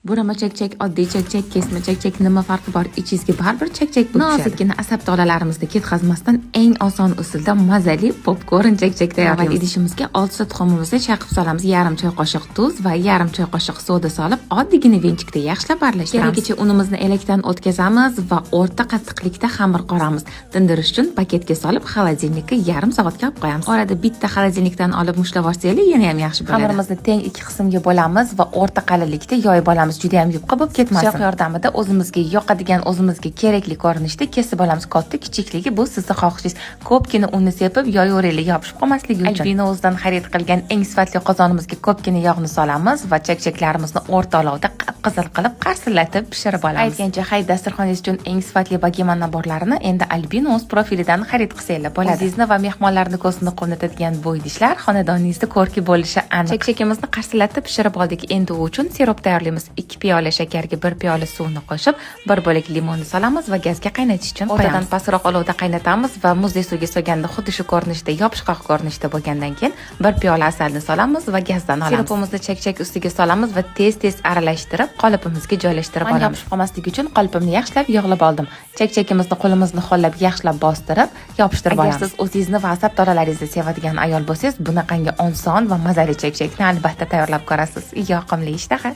Burama chakchak, oddiy chakchak, kesma chakchak nima farqi bor? Ichingizga baribir chakchak bo'lib tushadi. Nozikgina asab tolalarimizni ketkazmasdan eng oson usulda mazali popkorn chakchak tayyorlaymiz. Idishimizga 6 ta tuxumimizni chaqib solamiz. Yarim choy qoshiq tuz va yarim choy qoshiq soda solib, oddiygina venchikda yaxshilab aralashtiramiz. Keragicha unimizni elakdan o'tkazamiz va o'rta qattiqlikda xamir qoramiz. Tindirish uchun paketga solib, xolodilnikka yarim soatga olib qo'yamiz. Orada bitta xolodilnikdan olib mushlab olsangiz, yana ham yaxshi bo'ladi. Xamirimizni teng 2 qismga bo'lamiz va o'rta qalinlikda yoyib olamiz. Juda ham yupqa bo'lib ketmasin. Pichoq yordamida o'zimizga yoqadigan, o'zimizga kerakli ko'rinishda kesib olamiz. Katta kichikligi bu sizning xohishingiz. Ko'pgina unni sepib yoyaveraylik, yopishib qolmasligi uchun. Albino o'zidan xarid qilgan eng sifatli qozonimizga ko'pgina yog'ni solamiz va chakchaklarimizni o'rta olovda qip-qizil qilib qarsillatib pishirib olamiz. Aytgancha, hay dasturxoningiz uchun eng sifatli bageman naborlarini endi Albino o'z profilidan xarid qilsangiz bo'ladi. O'zingizni va mehmonlarni ko'zini quvnatadigan bu idishlar xonadoningizda ko'rki bo'lishi aniq. Chakchakimizni qarsillatib pishirib oldik. Endi u uchun siroп tayyorlaymiz. 2 piyola shakarga 1 piyola suvni qo'shib, 1 bo'lik limonni solamiz va gazga qaynatish uchun qo'yamiz. O'rtadan pastroq olovda qaynatamiz va muzdek suvga solganda xuddi shu ko'rinishda, yopishqoq ko'rinishda bo'lgandan keyin 1 piyola asalni solamiz va gazdan olamiz. Sirupimizni chakchak ustiga solamiz va tez-tez aralashtirib, qolipimizga joylashtirib olamiz. Yopishib qolmasligi uchun qolipimni yaxshilab yog'lab oldim. Chakchakimizni qo'limizni ho'llab yaxshilab bostirib, yopishtirib olamiz. Agar siz o'zingizni va asab tolalaringizni sevadigan ayol bo'lsangiz, bunaqangi oson va mazali chakchakni albatta tayyorlab ko'rasiz. Yoqimli ishtaha.